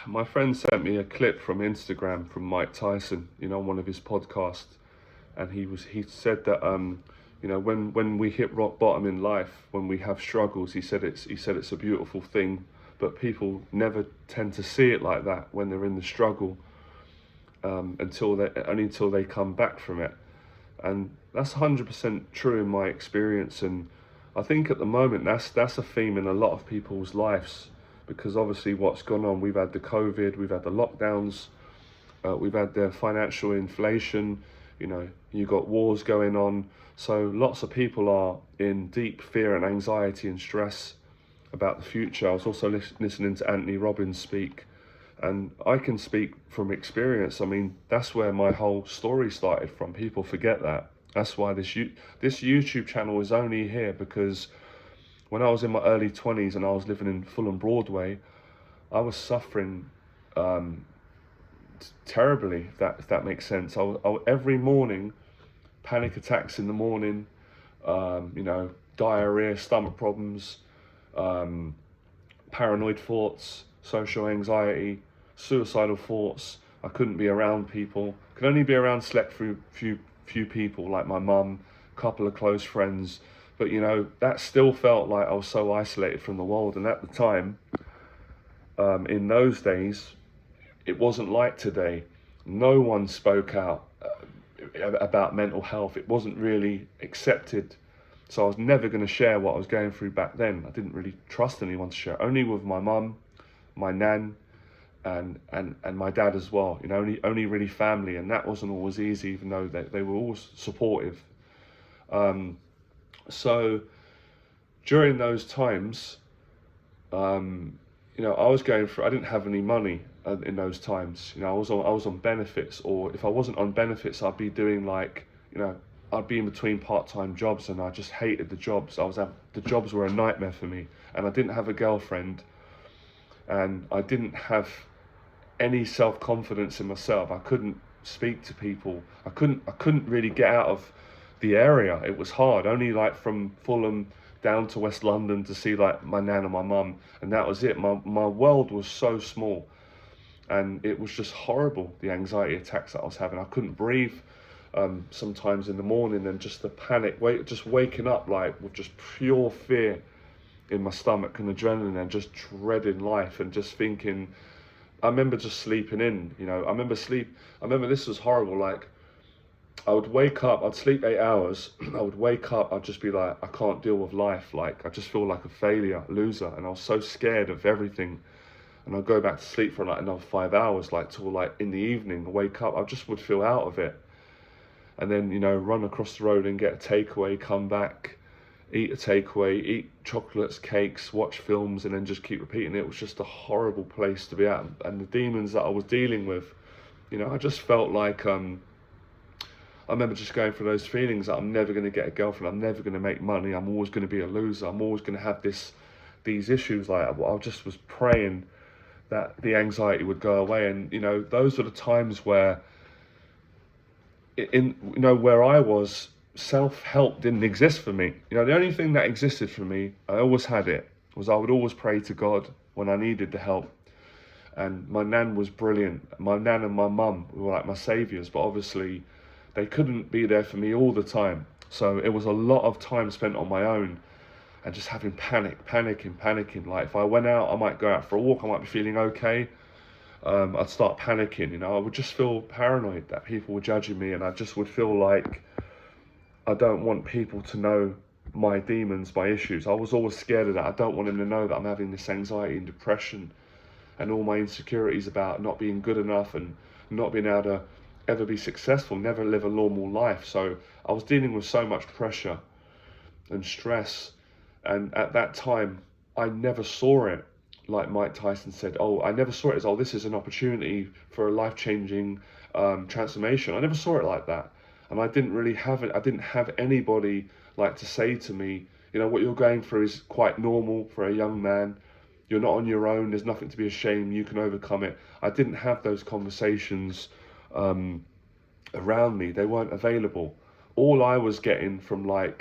My friend sent me a clip from Instagram from Mike Tyson, one of his podcasts, and he said that when we hit rock bottom in life, when we have struggles, he said it's a beautiful thing, but people never tend to see it like that when they're in the struggle, until they come back from it. And that's 100% true in my experience. And I think at the moment that's a theme in a lot of people's lives, because obviously what's gone on, we've had the COVID, we've had the lockdowns, we've had the financial inflation, you got wars going on. So lots of people are in deep fear and anxiety and stress about the future. I was also listening to Anthony Robbins speak, and I can speak from experience. I mean, that's where my whole story started from. People forget that. That's why this YouTube channel is only here, because when I was in my early 20s and I was living in Fulham Broadway, I was suffering terribly, if that makes sense. Every morning, panic attacks in the morning, diarrhea, stomach problems, paranoid thoughts, social anxiety, suicidal thoughts. I couldn't be around people. Could only be around select few people, like my mum, a couple of close friends. But that still felt like I was so isolated from the world. And at the time, in those days, it wasn't like today. No one spoke out about mental health. It wasn't really accepted. So I was never going to share what I was going through back then. I didn't really trust anyone to share. Only with my mum, my nan, and my dad as well. Only really family, and that wasn't always easy, even though they were always supportive. So during those times, I was going through. I didn't have any money in those times. I was on benefits, or if I wasn't on benefits, I'd be doing I'd be in between part-time jobs, and I just hated the jobs. The jobs were a nightmare for me, and I didn't have a girlfriend, and I didn't have any self-confidence in myself. I couldn't speak to people. I couldn't really get out of the area. It was hard. Only from Fulham down to West London to see my nan and my mum, and that was it. My world was so small, and it was just horrible, the anxiety attacks that I was having. I couldn't breathe sometimes in the morning, and just the panic, just waking up with just pure fear in my stomach and adrenaline, and just dreading life, and just thinking. I remember just sleeping in. I remember this was horrible. I would wake up, I'd sleep 8 hours, I would wake up, I'd just be like, I can't deal with life, I just feel like a failure, a loser, and I was so scared of everything. And I'd go back to sleep for another 5 hours, till in the evening, wake up, I just would feel out of it. And then, run across the road and get a takeaway, come back, eat a takeaway, eat chocolates, cakes, watch films, and then just keep repeating. It was just a horrible place to be at. And the demons that I was dealing with, I just felt like, I remember just going through those feelings that I'm never going to get a girlfriend, I'm never going to make money, I'm always going to be a loser, I'm always going to have these issues. I just was praying that the anxiety would go away. And those were the times where where I was, self-help didn't exist for me. The only thing that existed for me, I always had it, was I would always pray to God when I needed the help. And my nan was brilliant. My nan and my mum were like my saviors, but obviously they couldn't be there for me all the time. So it was a lot of time spent on my own, and just having panicking. If I went out, I might go out for a walk, I might be feeling okay. I'd start panicking, I would just feel paranoid that people were judging me, and I just would feel like I don't want people to know my demons, my issues. I was always scared of that. I don't want them to know that I'm having this anxiety and depression and all my insecurities about not being good enough and not being able to ever be successful, never live a normal life. So I was dealing with so much pressure and stress, and at that time I never saw it like Mike Tyson said. I never saw it as, this is an opportunity for a life-changing transformation. I never saw it like that. And I didn't really have it. I didn't have anybody to say to me, what you're going through is quite normal for a young man. You're not on your own. There's nothing to be ashamed. You can overcome it. I didn't have those conversations around me. They weren't available. All I was getting from when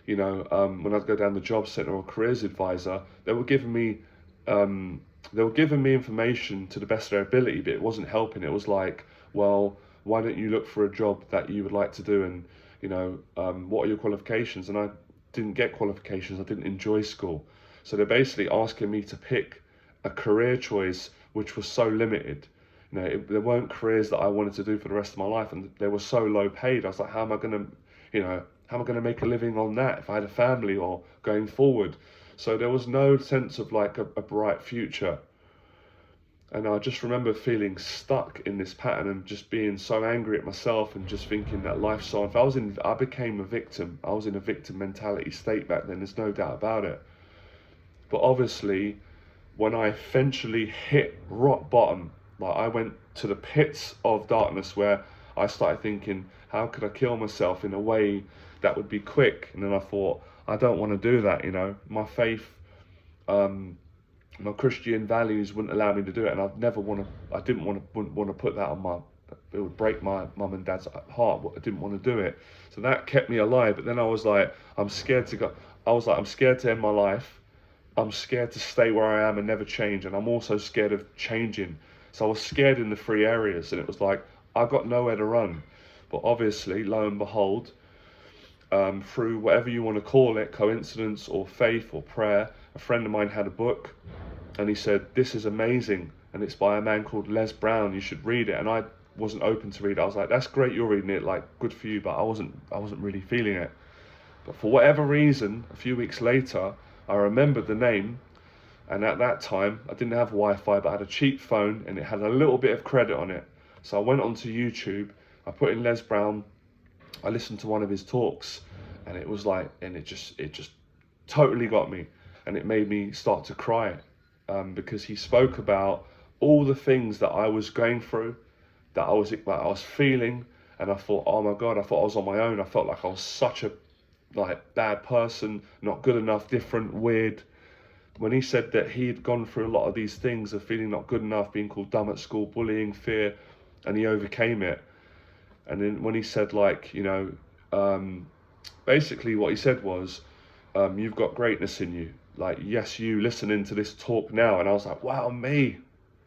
I'd go down the job centre or careers advisor, they were giving me they were giving me information to the best of their ability, but it wasn't helping. It was like, well, why don't you look for a job that you would like to do, and what are your qualifications? And I didn't get qualifications. I didn't enjoy school, so they're basically asking me to pick a career choice which was so limited. There weren't careers that I wanted to do for the rest of my life, and they were so low paid. I was like, how am I gonna, how am I gonna make a living on that if I had a family or going forward? So there was no sense of like a bright future. And I just remember feeling stuck in this pattern and just being so angry at myself and just thinking that life's so unfair. I became a victim. I was in a victim mentality state back then. There's no doubt about it. But obviously, when I eventually hit rock bottom, like I went to the pits of darkness where I started thinking, how could I kill myself in a way that would be quick? And then I thought, I don't want to do that. My faith, my Christian values wouldn't allow me to do it, and I wouldn't want to put that on my. It would break my mum and dad's heart. I didn't want to do it, so that kept me alive. But then I was like, I'm scared to go. I was like, I'm scared to end my life. I'm scared to stay where I am and never change, and I'm also scared of changing. So I was scared in the three areas, and it was like I got nowhere to run. But obviously, lo and behold, through whatever you want to call it, coincidence or faith or prayer, a friend of mine had a book, and he said, this is amazing, and it's by a man called Les Brown, you should read it. And I wasn't open to read it. I was like, that's great, you're reading it, like, good for you, but I wasn't really feeling it. But for whatever reason, a few weeks later, I remembered the name, and at that time, I didn't have Wi-Fi, but I had a cheap phone, and it had a little bit of credit on it. So I went onto YouTube, I put in Les Brown, I listened to one of his talks, and it was like, and it just totally got me, and it made me start to cry. Because he spoke about all the things that I was going through, that I was feeling, and I thought, oh my God, I thought I was on my own. I felt like I was such a bad person, not good enough, different, weird. When he said that he had gone through a lot of these things of feeling not good enough, being called dumb at school, bullying, fear, and he overcame it. And then when he said basically what he said was, you've got greatness in you. Like, yes, you listening to this talk now. And I was like, wow, me,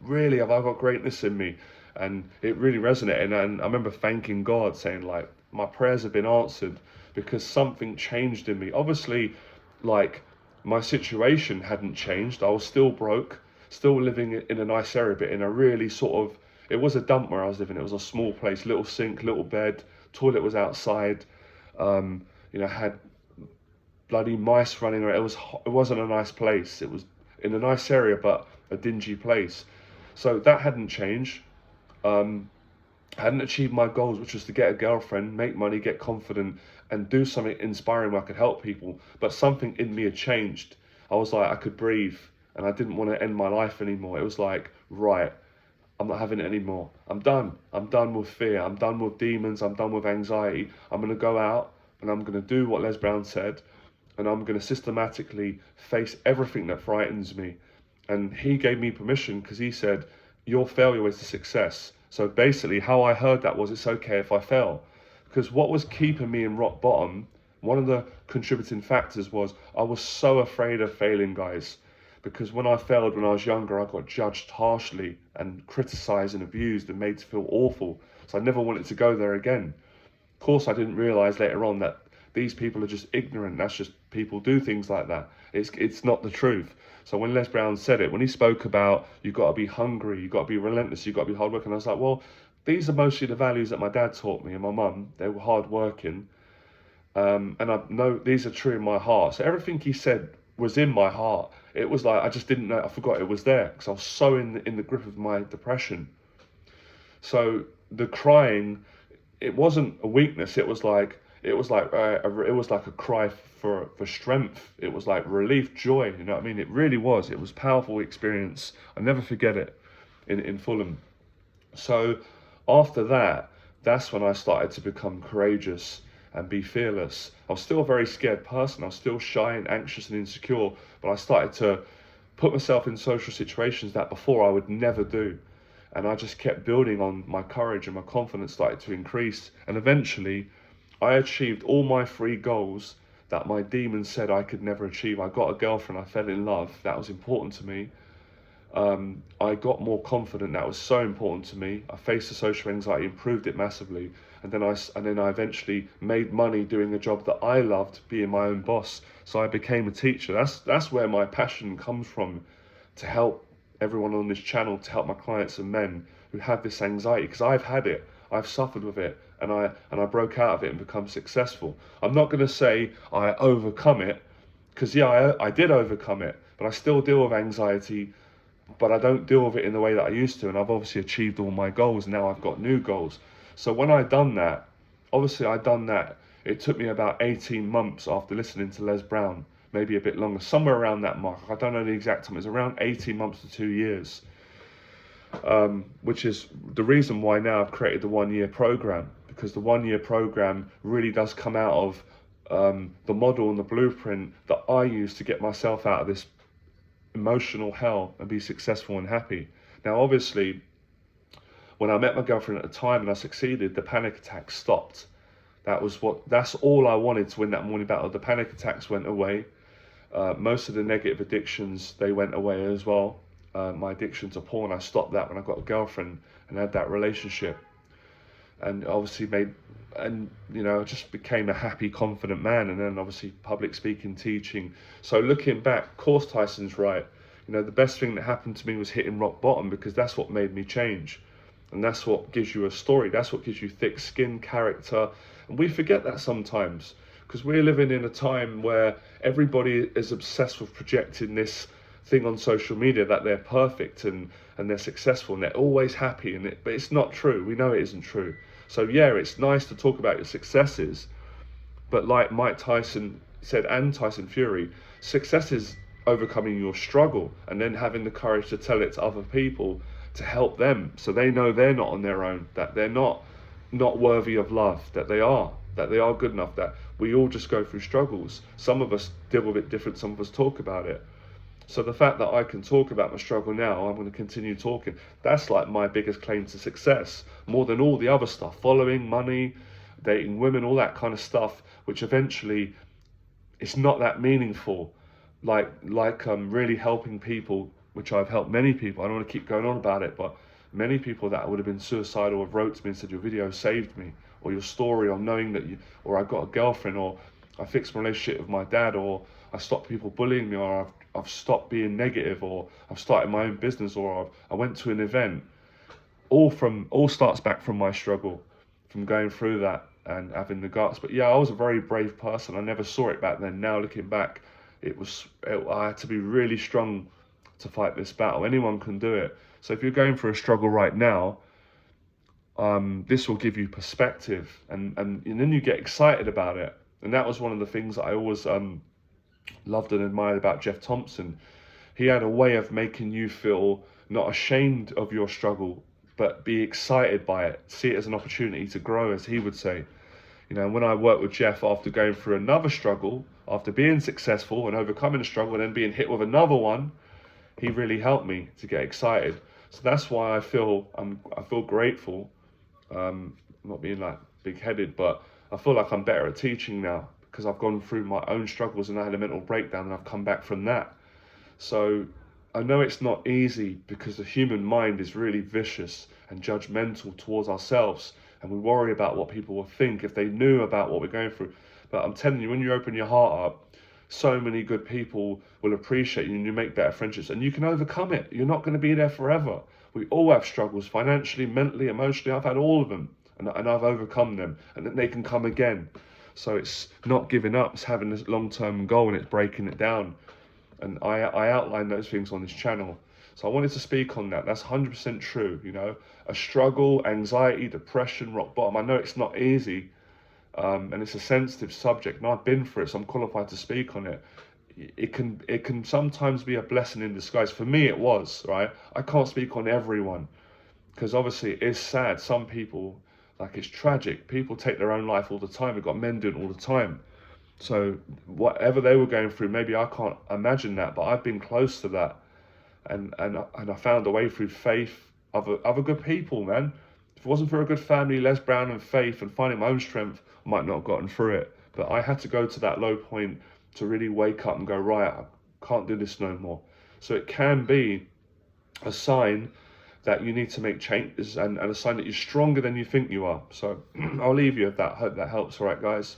really, have I got greatness in me? And it really resonated. And I remember thanking God, saying like, my prayers have been answered because something changed in me. Obviously, like, my situation hadn't changed. I was still broke, still living in a nice area, but in a really sort of, it was a dump where I was living. It was a small place, little sink, little bed, toilet was outside, had bloody mice running around. It wasn't a nice place. It was in a nice area, but a dingy place. So that hadn't changed. I hadn't achieved my goals, which was to get a girlfriend, make money, get confident, and do something inspiring where I could help people. But something in me had changed. I was like, I could breathe, and I didn't want to end my life anymore. It was like, right, I'm not having it anymore. I'm done. I'm done with fear. I'm done with demons. I'm done with anxiety. I'm going to go out, and I'm going to do what Les Brown said, and I'm going to systematically face everything that frightens me. And he gave me permission because he said, your failure is a success. So basically how I heard that was, it's okay if I fail. Because what was keeping me in rock bottom, one of the contributing factors was I was so afraid of failing, guys. Because when I failed when I was younger, I got judged harshly and criticised and abused and made to feel awful. So I never wanted to go there again. Of course, I didn't realise later on that these people are just ignorant. That's just people do things like that. It's not the truth. So when Les Brown said it, when he spoke about you've got to be hungry, you've got to be relentless, you've got to be hardworking, I was like, well, these are mostly the values that my dad taught me and my mum. They were hardworking. And I know these are true in my heart. So everything he said was in my heart. It was like, I just didn't know, I forgot it was there because I was so in the grip of my depression. So the crying, it wasn't a weakness. It was like a cry for strength. It was like relief, joy. You know what I mean? It really was. It was a powerful experience. I'll never forget it in Fulham. So after that, that's when I started to become courageous and be fearless. I was still a very scared person. I was still shy and anxious and insecure, but I started to put myself in social situations that before I would never do. And I just kept building on my courage, and my confidence started to increase. And eventually, I achieved all my 3 goals that my demons said I could never achieve. I got a girlfriend, I fell in love, that was important to me. I got more confident. That was so important to me. I faced the social anxiety, improved it massively, and then I eventually made money doing a job that I loved, being my own boss. So I became a teacher. That's where my passion comes from, to help everyone on this channel, to help my clients and men who have this anxiety, because I've had it. I've suffered with it, and I broke out of it and become successful. I'm not going to say I overcome it, because yeah, I did overcome it, but I still deal with anxiety, but I don't deal with it in the way that I used to. And I've obviously achieved all my goals. Now I've got new goals. So when I done that, it took me about 18 months after listening to Les Brown, maybe a bit longer, somewhere around that mark. I don't know the exact time. It's around 18 months to 2 years, which is the reason why now I've created the 1 year program, because the 1 year program really does come out of the model and the blueprint that I use to get myself out of this emotional hell and be successful and happy. Now, obviously, when I met my girlfriend at the time and I succeeded, the panic attacks stopped. That's all I wanted to win that morning battle. The panic attacks went away. Most of the negative addictions, they went away as well. My addiction to porn, I stopped that when I got a girlfriend and had that relationship. And obviously just became a happy, confident man. And then obviously public speaking, teaching. So looking back, of course Tyson's right. The best thing that happened to me was hitting rock bottom, because that's what made me change. And that's what gives you a story. That's what gives you thick skin, character. And we forget that sometimes, because we're living in a time where everybody is obsessed with projecting this thing on social media that they're perfect and they're successful and they're always happy, but it's not true. We know it isn't true. So yeah, it's nice to talk about your successes, but like Mike Tyson said, and Tyson Fury, success is overcoming your struggle and then having the courage to tell it to other people, to help them, so they know they're not on their own, that they're not worthy of love, that they are good enough, that we all just go through struggles. Some of us deal with it different, some of us talk about it. So the fact that I can talk about my struggle now, I'm going to continue talking. That's like my biggest claim to success, more than all the other stuff, following, money, dating women, all that kind of stuff, which eventually it's not that meaningful. Like really helping people, which I've helped many people. I don't want to keep going on about it, but many people that would have been suicidal have wrote to me and said, your video saved me, or your story, or knowing that or I got a girlfriend, or I fixed my relationship with my dad, or I stopped people bullying me, or I've stopped being negative, or I've started my own business, or I went to an event. All starts back from my struggle, from going through that and having the guts. But yeah, I was a very brave person. I never saw it back then. Now looking back, I had to be really strong to fight this battle. Anyone can do it. So if you're going through a struggle right now, this will give you perspective, and then you get excited about it. And that was one of the things that I always loved and admired about Jeff Thompson. He had a way of making you feel not ashamed of your struggle, but be excited by it, see it as an opportunity to grow, as he would say. When I worked with Jeff after going through another struggle, after being successful and overcoming a struggle and then being hit with another one, he really helped me to get excited. So that's why I feel grateful. Not being like big-headed, but I feel like I'm better at teaching now, because I've gone through my own struggles and I had a mental breakdown and I've come back from that. So I know it's not easy, because the human mind is really vicious and judgmental towards ourselves, and we worry about what people will think if they knew about what we're going through. But I'm telling you, when you open your heart up, so many good people will appreciate you and you make better friendships, and you can overcome it. You're not going to be there forever. We all have struggles, financially, mentally, emotionally. I've had all of them, and I've overcome them, and then they can come again. So it's not giving up, it's having this long-term goal, and it's breaking it down. And I outline those things on this channel. So I wanted to speak on that. That's 100% true. A struggle, anxiety, depression, rock bottom. I know it's not easy, and it's a sensitive subject, and I've been through it, so I'm qualified to speak on it. It can sometimes be a blessing in disguise. For me, it was, right? I can't speak on everyone, because obviously it is sad. Some people, it's tragic. People take their own life all the time. We've got men doing it all the time. So whatever they were going through, maybe I can't imagine that, but I've been close to that, and I found a way through faith of other good people, man. If it wasn't for a good family, Les Brown, and faith, and finding my own strength, I might not have gotten through it. But I had to go to that low point to really wake up and go, right, I can't do this no more. So it can be a sign that you need to make changes, and a sign that you're stronger than you think you are. So I'll leave you with that. Hope that helps. All right, guys.